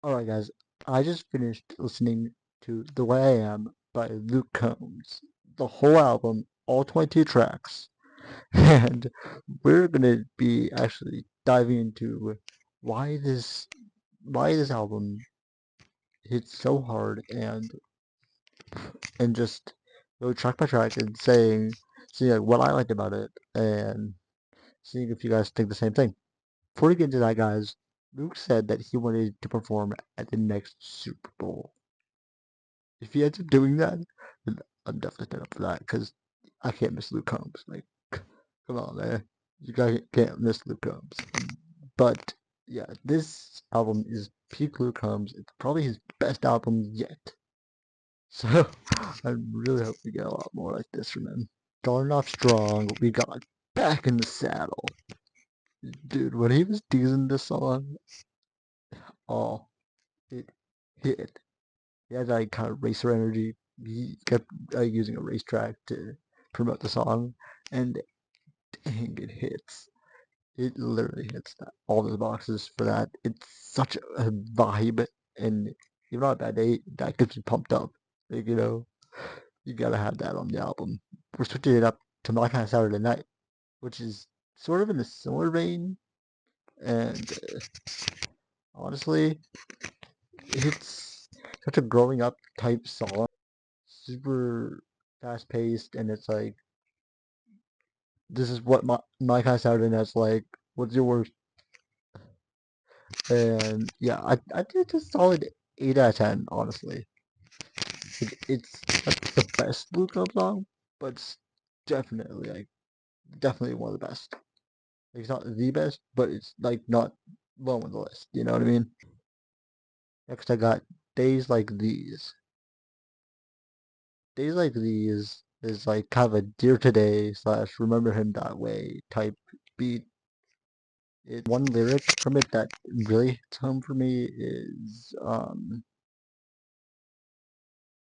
Alright guys, I just finished listening to The Way I Am by Luke Combs. The whole album, all 22 tracks. And we're gonna be actually diving into why this why this album hits so hard and just go track by track and seeing like what I liked about it and seeing if you guys think the same thing. Before we get into that guys, Luke said that he wanted to perform at the next Super Bowl. If he ends up doing that, then I'm definitely up for that because I can't miss Luke Combs. Like, come on, man, you guys can't miss Luke Combs. But yeah, this album is peak Luke Combs. It's probably his best album yet. So I really hope we get a lot more like this from him. Starting off strong, we got Back in the Saddle. Dude, when he was teasing this song, oh, it hit. He had like kind of racer energy. He kept using a racetrack to promote the song, and dang, it hits. It literally hits all those boxes for that. It's such a vibe, and even on a bad day, that gets you pumped up. Like, you gotta have that on the album. We're switching it up to My Kind of Saturday Night, which is sort of in a similar vein, and honestly, it's such a growing up type song, super fast paced, and it's like this is what my kind of Saturday night's like. What's your worst? And yeah, I did a solid 8 out of 10. Honestly, it's not the best Blue Club song, but it's definitely one of the best. It's not the best, but it's like not low on the list. You know what I mean? Next, I got Days Like These. Days Like These is like kind of a Dear Today slash Remember Him That Way type beat. One lyric from it that really hits home for me is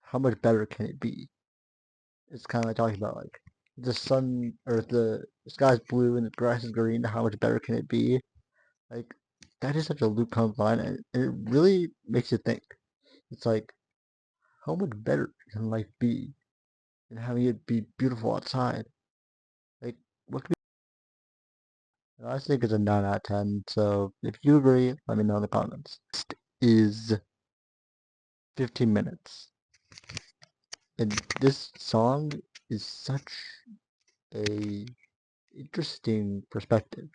how much better can it be? It's kind of like talking about like the sun or the sky's blue and the grass is green. How much better can it be? Like that is such a Luke Combs line, and it really makes you think. It's like how much better can life be and having it be beautiful outside? Like what could be? I think it's a 9 out of 10. So if you agree, let me know in the comments. Next is 15 minutes. And this song is such a interesting perspective.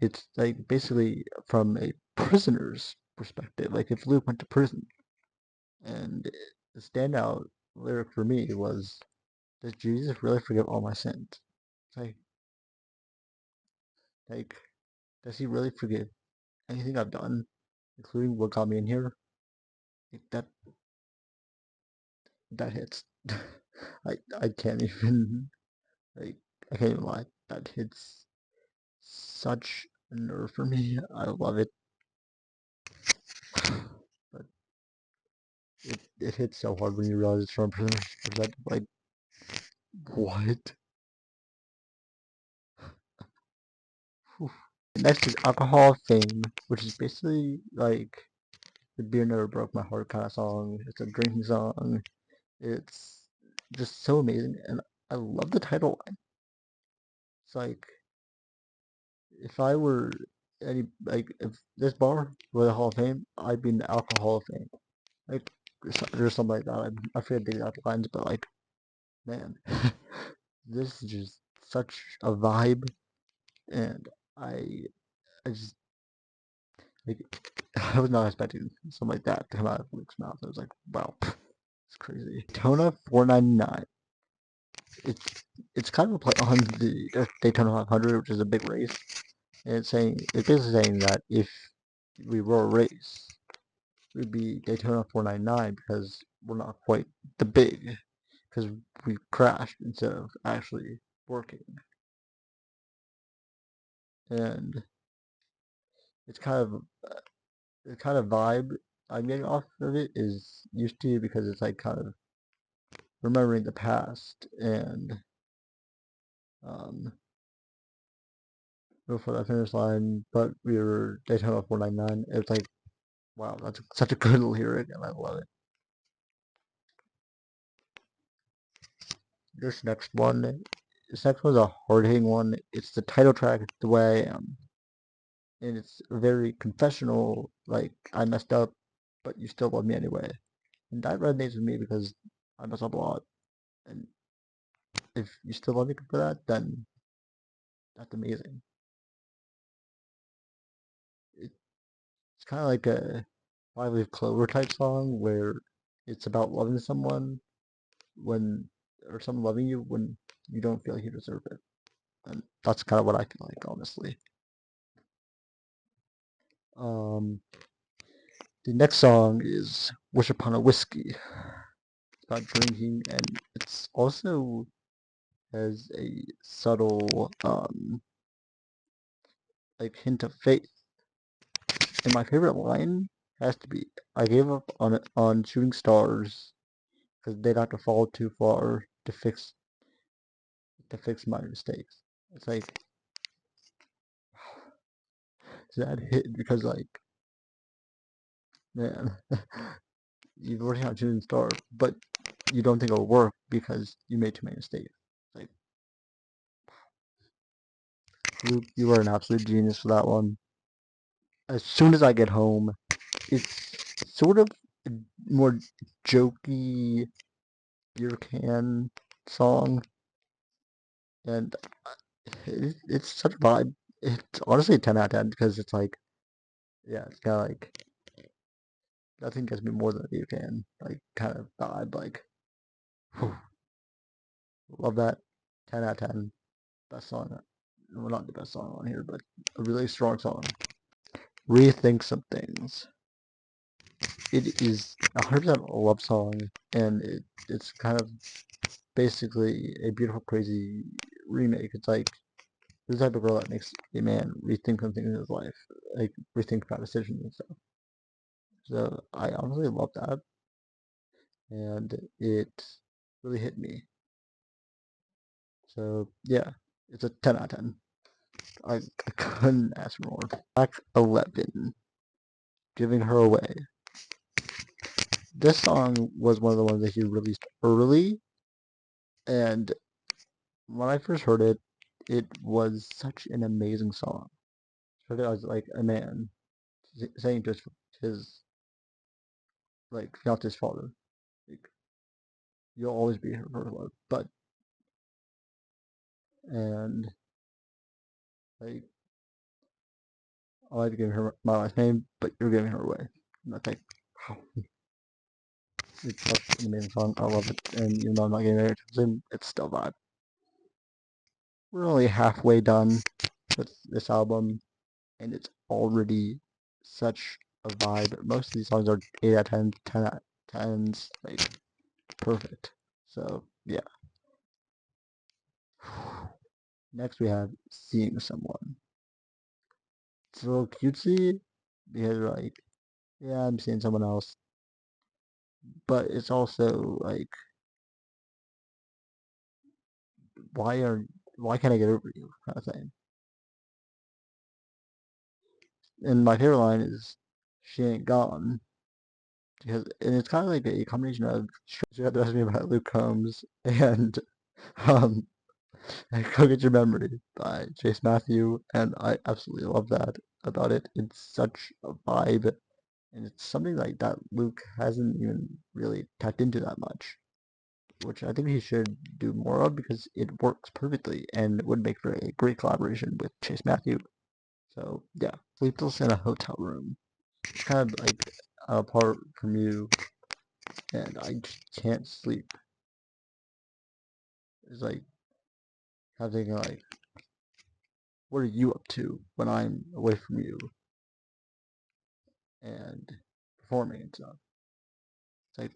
It's like basically from a prisoner's perspective, like if Luke went to prison. And the standout lyric for me was, "Does Jesus really forgive all my sins?" It's like, does he really forgive anything I've done, including what got me in here? Like that hits. I can't even like I can't even lie. That hits such a nerve for me. I love it. But it hits so hard when you realize it's from a prisoner's perspective. Like, what? Whew. Next is Alcohol of Fame, which is basically like the Beer Never Broke My Heart kind of song. It's a drinking song. It's just so amazing, and I love the title line. It's like if I were if this bar were the Hall of Fame, I'd be in the Alcohol of Fame. Like there's something like that. I forget the exact lines, but like man, this is just such a vibe, and I I just like I was not expecting something like that to come out of Luke's mouth. I was like, wow, it's crazy. Daytona 499. It's it's kind of a play on the Daytona 500, which is a big race, and it's basically saying that if we were a race, it would be Daytona 499 because we're not quite the big because we crashed instead of actually working, and it's kind of the kind of vibe I'm getting off of it is used to because it's like kind of remembering the past and um before that finish line, but we were Daytona 499. It's like Wow, that's such a good lyric, and I love it. This next one, this next one's a hard-hitting one. It's the title track, "The Way I Am," and it's very confessional. Like, I messed up, but you still love me anyway, and that resonates with me because I mess up a lot. And if you still love me for that, then that's amazing. It's kind of like a five-leaf clover type song where it's about loving someone when, or someone loving you when you don't feel like you deserve it. And that's kind of what I feel like, honestly. Um, the next song is "Wish Upon a Whiskey." It's about drinking, and it's also has a subtle, like hint of faith. And my favorite line has to be, "I gave up on shooting stars because they'd have to fall too far to fix my mistakes." It's like that hit because like man, you're working on shooting star, but you don't think it'll work because you made too many mistakes. Like you are an absolute genius for that one. As soon as I get home, it's sort of a more jokey beer can song, and it's such a vibe. It's honestly a 10 out of 10 because it's like, yeah, it's kind of like nothing gets me more than a beer can, like kind of vibe. Like, whew, love that. 10 out of 10. Best song. Well, not the best song on here, but a really strong song. Rethink Some Things. It is 100% a love song, and it's kind of basically a beautiful, crazy remake. It's like the type of girl that makes a man rethink something in his life, like rethink about decisions and stuff. So I honestly love that, and it really hit me. So yeah, it's a 10 out of 10. I couldn't ask for more. Track 11, Giving Her Away. This song was one of the ones that he released early, and when I first heard it, it was such an amazing song. Heard it as like a man saying to his like fiance's father, like, "You'll always be her love," but and like I like giving her my last name, but you're giving her away. And I think, wow, it's such an amazing song. I love it, and even though I'm not getting married to him, it's still vibe. We're only halfway done with this album, and it's already such a vibe. Most of these songs are 8 out of 10, 10 out of 10s, like perfect. So yeah. Next we have Seeing Someone. It's a little cutesy because like, yeah, I'm seeing someone else, but it's also like, why are why can't I get over you kind of thing. And my favorite line is, "She ain't gone." Because and it's kind of like a combination of "She Got the Best of Me" by Luke Combs and um "Go Get Your Memory" by Chase Matthew, and I absolutely love that about it. It's such a vibe, and it's something like that Luke hasn't even really tapped into that much, which I think he should do more of because it works perfectly and would make for a great collaboration with Chase Matthew. So yeah, "Sleepless in a Hotel Room." It's kind of like apart from you, and I just can't sleep. It's like having like, what are you up to when I'm away from you and performing and stuff? It's like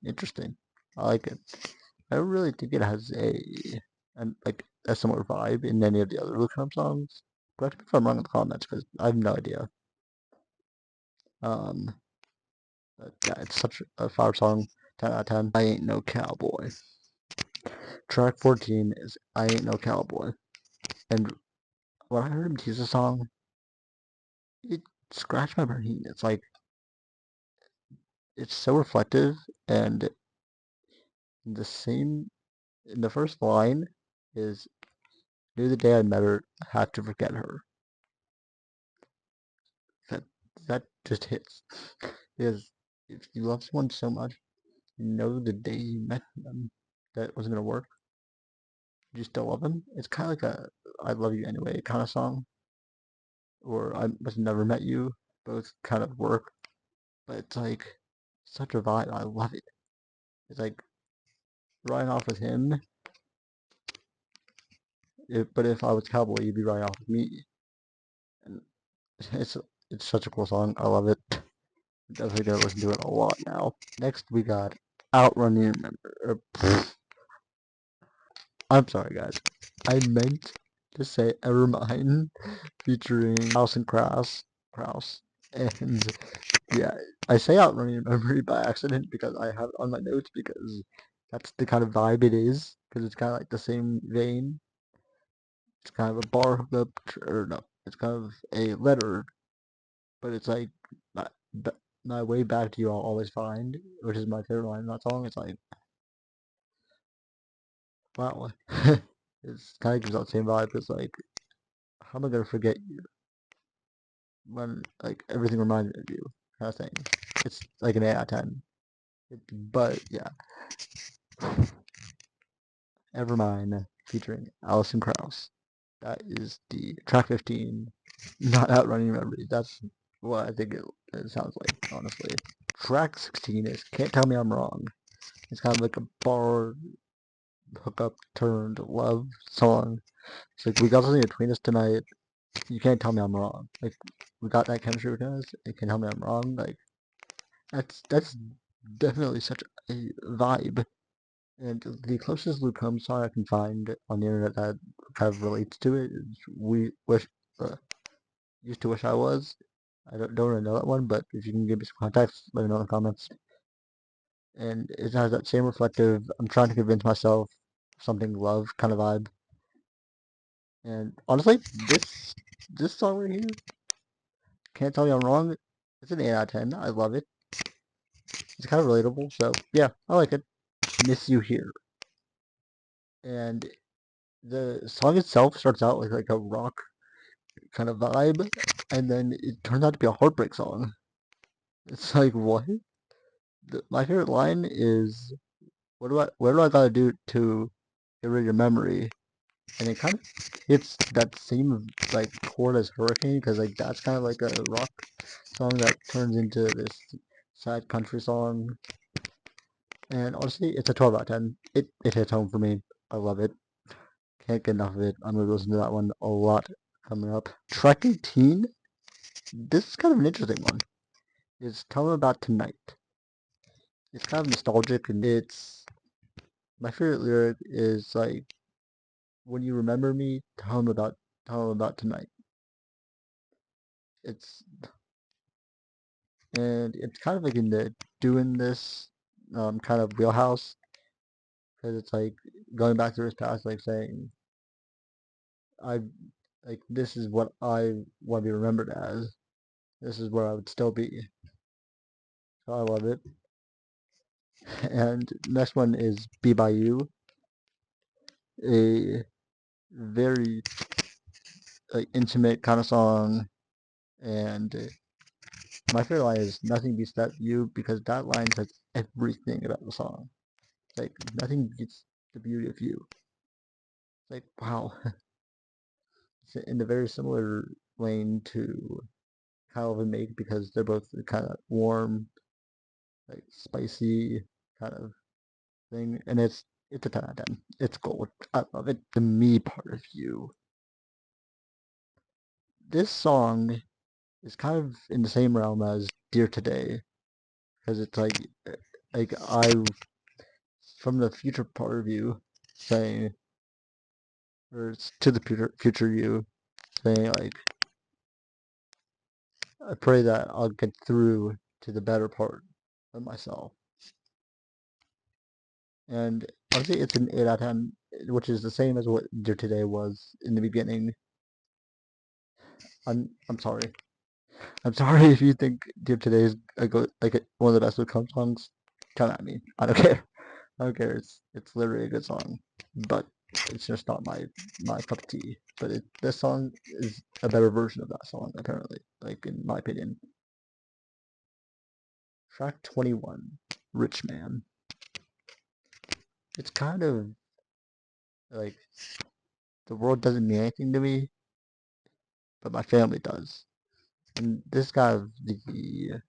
interesting. I like it. I don't really think it has like a similar vibe in any of the other Luke Combs songs. Correct me if I'm wrong in the comments because I have no idea. Um, but yeah, it's such a fire song. 10 out of 10. I Ain't No Cowboy. Track 14 is "I Ain't No Cowboy." And when I heard him tease the song, it scratch my brain. It's like it's so reflective, and the same in the first line is knew the day I met her, I had to forget her. That that just hits. Because if you love someone so much, you know the day you met them that it wasn't gonna work. You still love them. It's kind of like a "I love you anyway" kind of song, or "I must have never met you." Both kind of work, but it's like such a vibe. I love it. It's like riding off with him. But if I was cowboy, you'd be riding off with me. And it's it's such a cool song. I love it. Definitely gonna listen to it a lot now. Next we got Outrunning Remember. I'm sorry guys. I meant to say Evermine featuring House and Kraus. And yeah, I say Outrunning Memory by accident because I have it on my notes because that's the kind of vibe it is. Because it's kind of like the same vein. It's kind of a bar hookup, or no, it's kind of a letter, but it's like my, my way back to you I'll always find, which is my favorite line in that song. It's like, wow. It's kind of gives that same vibe. It's like, how am I gonna forget you when like everything reminds me of you, kind of thing. It's like an 8 out of 10. But yeah, Evermine featuring Alison Krauss. That is the track 15. Not Outrunning Memories. That's what I think it sounds like, honestly. Track 16 is Can't Tell Me I'm Wrong. It's kind of like a bar hookup turned love song. It's like we got something between us tonight. You can't tell me I'm wrong. Like we got that chemistry between us. You can't tell me I'm wrong. Like that's definitely such a vibe. And the closest Luke Combs song I can find on the internet that kind of relates to it is "We Wish." Used to wish I was. I don't really know that one, but if you can give me some context, let me know in the comments. And it has that same reflective, I'm trying to convince myself something love kind of vibe. And honestly, this song right here, can't tell me I'm wrong. It's an 8 out of 10. I love it. It's kind of relatable, so yeah, I like it. Miss You Here. And the song itself starts out like a rock kind of vibe, and then it turns out to be a heartbreak song. It's like, what? My favorite line is, what do I gotta do to get rid of your memory? And it kind of hits that same like chord as Hurricane, because like that's kind of like a rock song that turns into this sad country song. And honestly, it's a 12 out of 10. It hits home for me. I love it. Can't get enough of it. I'm gonna listen to that one a lot coming up. Track 18. This is kind of an interesting one. It's Tell 'Em About Tonight. It's kind of nostalgic, and it's my favorite lyric is like, when you remember me, tell 'em about tonight. It's and it's kind of like in the doing this kind of wheelhouse, because it's like going back to his past, like saying I like this is what I want to be remembered as. This is where I would still be. So I love it. And next one is Be By You, a very like intimate kind of song. And my favorite line is "Nothing beats that you," because that line says everything about the song. Like nothing beats the beauty of you. It's like wow. It's in a very similar lane to Calvin Make, because they're both kind of warm, like spicy kind of thing, and it's a 10 out of 10. It's gold. I love it. The me part of you. This song is kind of in the same realm as Dear Today, because it's like I from the future part of you saying, or it's to the future you saying like, I pray that I'll get through to the better part of myself. And honestly, it's an 8 out of 10, which is the same as what Dear Today was in the beginning. I'm sorry. I'm sorry if you think today's one of the best Luke Combs songs. Come at me. I don't care. I don't care. It's literally a good song, but it's just not my cup of tea. But this song is a better version of that song, apparently. Like in my opinion. Track 21, Rich Man. It's kind of like the world doesn't mean anything to me, but my family does. And this guy of the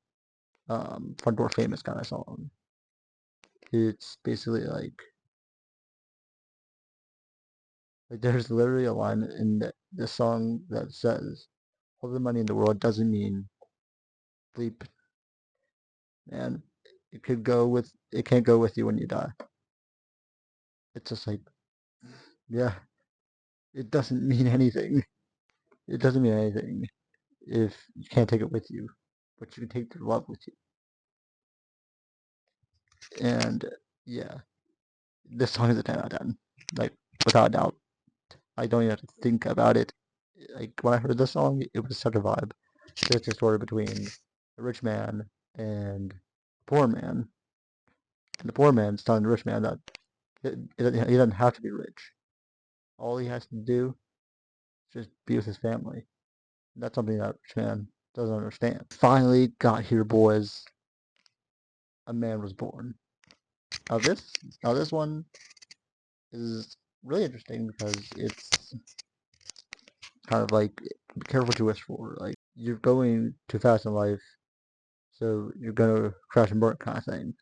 front door famous kind of song. It's basically like there's literally a line in this song that says, "All the money in the world doesn't mean bleep, man. It can't go with you when you die." It's just like, yeah, it doesn't mean anything. It doesn't mean anything if you can't take it with you, but you can take the love with you. And yeah, this song is a 10 out of 10, like without a doubt. I don't even have to think about it. Like when I heard this song, it was such a vibe. It's a story between a rich man and a poor man, and the poor man's telling the rich man that he doesn't have to be rich. All he has to do is just be with his family. That's something that rich man doesn't understand. Finally got here, boys. A man was born. Now this, now this one is really interesting because it's kind of like be careful what you wish for. Like you're going too fast in life, so you're gonna crash and burn kind of thing.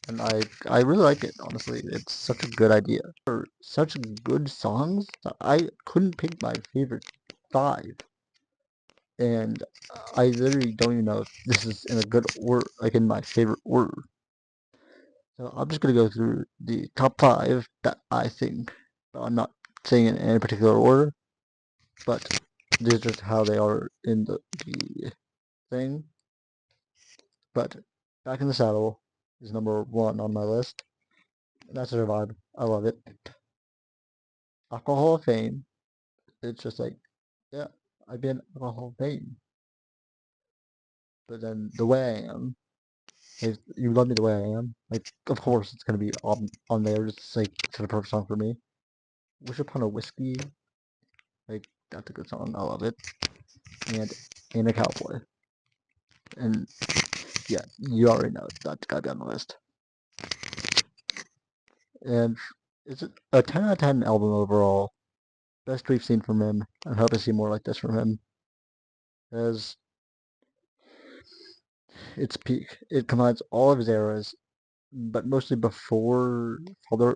And I really like it, honestly. It's such a good idea. For such good songs, I couldn't pick my favorite five. And I literally don't even know if this is in a good order, like in my favorite order. So I'm just gonna go through the top five that I think. I'm not saying in any particular order, but these are just how they are in the thing. But Back in the Saddle is number one on my list. That's a vibe. I love it. Alcohol of Fame. It's just like, yeah, I've been Alcohol of Fame. But then The Way I Am. If you love me the way I am, like of course it's gonna be on there. It's like it's a perfect song for me. Wish Upon a Whiskey. Like that's a good song. I love it. And Ain't a Cowboy. And yeah, you already know that's gotta be on the list. And it's a 10 out of 10 album overall. Best we've seen from him. I hope to see more like this from him. As its peak, it combines all of his eras, but mostly before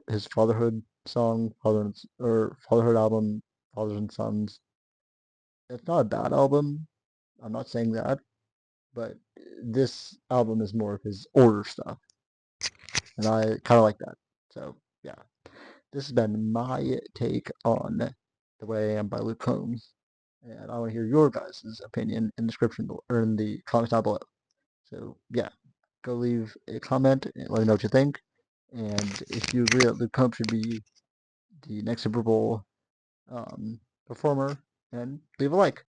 his fatherhood song, or fatherhood album, Fathers and Sons. It's not a bad album. I'm not saying that, but this album is more of his older stuff, and I kind of like that. So yeah, this has been my take on The Way I Am by Luke Combs, and I want to hear your guys' opinion in the description or in the comments down below. So yeah, go leave a comment and let me know what you think. And if you agree that Luke Combs should be the next Super Bowl performer, and leave a like.